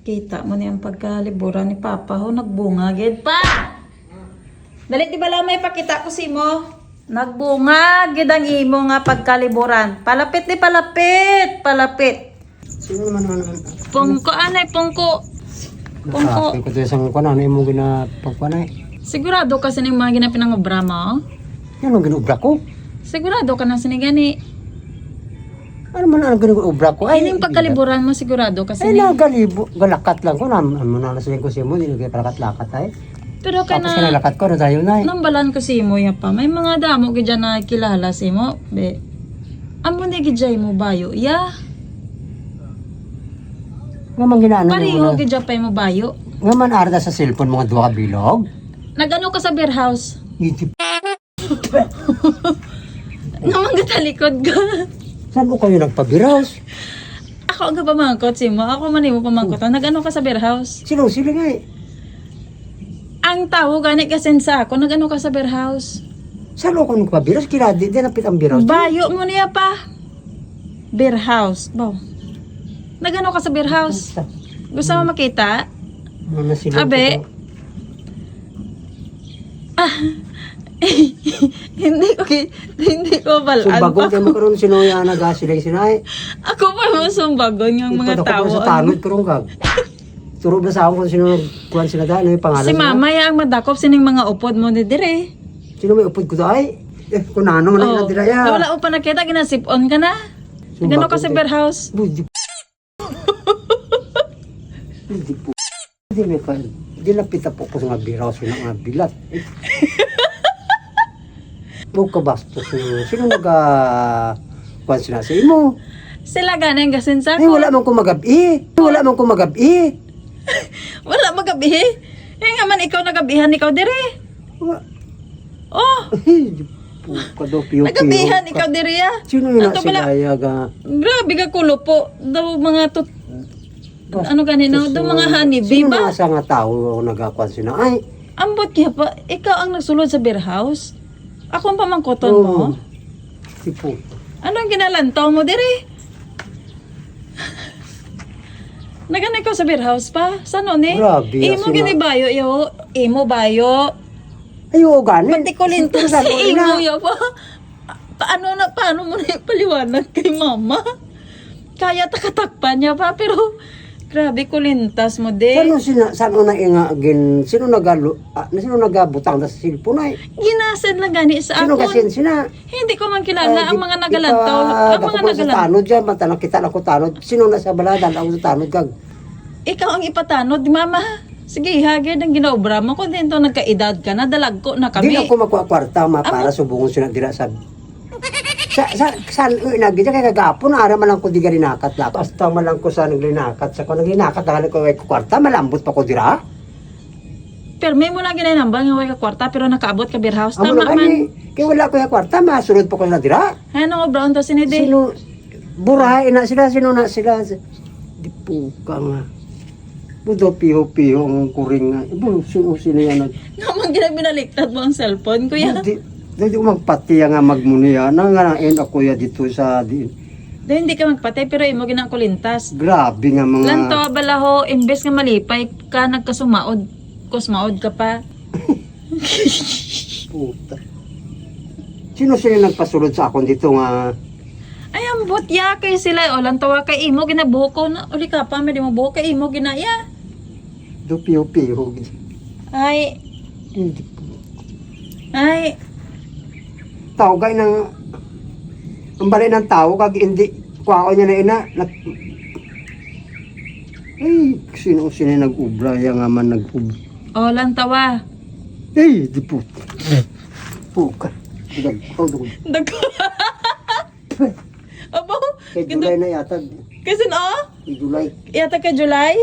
Kita mo niyang pagkaliburan ni Papa ho, nagbunga gid pa. Dali di bala may pakita ko si mo. Nagbunga gid ang imo nga pagkaliburan. Palapit ni palapit. Sino naman? Pungko anay pungko. Pungko. Ko to isang kuan ano imo gina pagpanay. Sigurado ka sa mga ginapinangobra mo? Yan ang ginubra ko. Sigurado ka na sinigani. Ano man ang ginubra ko? Ay, ning pagkaliburan mo sigurado kasi Ay, nagalibo. Galakat lang ko. Ano na nasayin ko siya mo. Hindi ko lakat-lakat ay. Pero ka Tapos na, lakat ko na tayo na eh. nambalan ko si mo ya pa. May mga damo gidya na kilala si mo. Be, amo ni gidya mo bayo. Ya, Nga man ginaanan pariho gidya pa mo bayo. Nga man arda sa cellphone mga duwa ka bilog. Nagano ka sa beer house? Hindi. Naman ka talikod ka. Saan mo kayo nagpabiraws? Ako ang pamangkot si mo. Ako man mo pamangkot. Nagano ka sa beer house? Sino sila nga eh? Ang tao gani kasi sa ako. Nagano ka sa beer house? Saan mo kayo nagpabiraws? Kila di napit ang biraws. Bayo mo niya pa. Beer house. Baw. Nagano ka sa beer house? Gusto mo makita? Ano na sila? Abe. hindi ko balaan Sumbagon pa. kayo makaroon sinuya nagasilay sinay. Ako pa mo sumbagon yung mga tao. Sa tanod karong kag. Turo na sa ako kung sino kuhan sila dahil. Ano yung pangalan Si nila? mama yang madakop sining mga upod mo ni dire. Sino may upod ko dahil? Kung ano man Oh. na dira ya. Wala pa nakita ginasip-on ka na. Gano ka sa beer house? Budi. Hindi po. Hindi may pa. Hindi napita po ko sa mga biraw sa mga bilat. Huwag ka bastos nyo. Sino kuhan sila sa imo? Sila ganang gasinsa Ay, ko. wala man ko magabi. Wala man ko magabi. Wala magabihi. Eh nga man ikaw nagabihan ikaw dire. Oh, Ay, po ka daw piyo-piyo. nagabihan ikaw dire ya. Sino yun na Ato pala- sila yaga? Grabe ka kulo po. Daw mga ano ganino, daw mga honeybee Sino ba? mga sa nga tao nagakuhan sila? Ay, Ambot kaya pa, ikaw ang nagsulod sa beer house? Ako ang pamangkoton mo? oh. Si po. Ano ang ginalantaw mo dire? Naganay ko sa beer house pa? Saan ni? Grabe, Imo sila- gini bayo yo. Imo bayo. Ay, oo, ganit. Pati ko lintas sa imo yo pa. Paano mo na ipaliwanag kay mama? Kaya takatakpan niya pa pero grabe ko lintas mo de. Saan na ingagin? Sino nagabutang na sa silpo na eh? Ginasad lang gani sa Sino ako. kasi sila? Hindi ko man kilala ang mga nagalantaw. Ang mga Ako sa nagalantaw. tanod dyan, mata nakita na ko tanod. Sino nasa balada? Ako sa tanod kag. Ikaw ang ipatanod, mama. Sige, hagad ang ginaobra mo. Kung dito nagkaedad ka na, dalag ko na Di kami. na ko makuha kwarta para subungon sila dira sa saan nagdi kay kagapon ara man lang ko di ginakakat la basta man lang ko sa naglinakat sa ko naglinakat dahil ko ay kwarta malambot pa ko dira Pero may mo na ginanambang yung ka kwarta pero nakaabot ka beer house. amo Tama na man. kay wala ko yung kwarta masunod pa ko na dira Ano ko brown to sinide? sino burahay na sila sino na sila di po ka nga budo piho-piho ang kuring nga ibo sino yan Naman ginabinaliktad mo ang cellphone, kuya. Di ko magpati nga magmuniya nangangain ako ya dito sa di. Dahil hindi ka magpatay pero imo ginangkulintas. Grabe nga mga Lanto balaho, imbes nga malipay ka nagkasumaod. Kusmaod ka pa. puta. Sino nagpasulod sa akon dito nga Ay, ambot ya kay sila. O, lantawa kay imo, ginabuhok ko na. Uli ka pa, may di mo buhok kay imo, ginaya. do piho-piho. Ay, Hindi po. ay, Tao kay nang ang balay ng tao kag hindi kuha niya na ina. Ay, sino nag-ubra ya nga man nag-ubra. o, lantawa. Ay, di po. Puka. Dagko. Dagko. Abo, Kay July na yata. kasi no? Kay July. Yata ka July?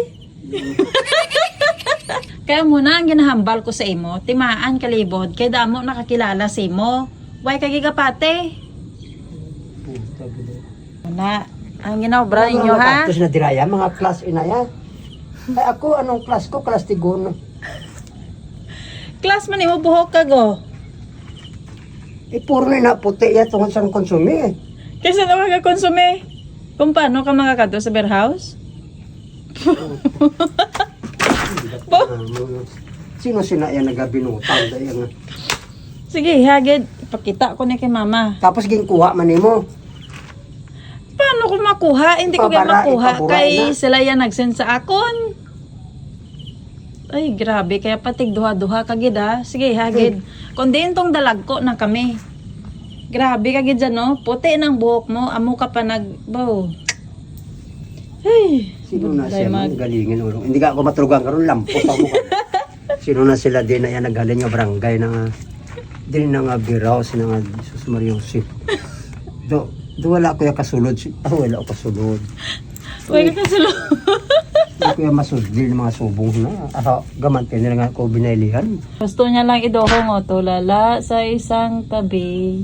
Kaya muna ang ginahambal ko sa imo, timaan kalibod, kay damo nakakilala sa imo. Way kagigapate. Puta. Na, ang ginawbra ninyo ha? Tapos na diraya, mga class inaya. Ay ako, anong class ko? Class tigon. Class man imo buhok ka go. Puro na puti ya tungkol sa konsumi eh. Kasi naman ka konsume. Kung paano ka makakato sa beer house? Sino sina yan nagabinutang dahil nga. Sige, hagid. Ipakita ko na kay mama. Tapos ginkuha man nimo. Paano ko makuha? Hindi ko kaya Pabara, makuha. ipabura Kay na. sila yan nag-send sa akon. Ay, grabe. Kaya patig duha-duha kagid ha. Sige, hagid. Kundi tong dalag ko na kami. Grabe kagid dyan, no? Puti ng buhok mo. Amo ka pa nag-bow. Ay, Sino na buday siya mag- man galingin ulo. Hindi ka ako matulugan karon lampot ako. Sino na sila din na yan nagaling nga barangay na nga din na nga biraw sila nga Jesus Maria Joseph. Do wala ko ya kasulod. Wala ko kasulod. Uy, kasulod. Hindi ko ya masudil ng mga subong na. Gamantin nila nga ko binailihan. Gusto niya lang idohong o tulala sa isang tabi.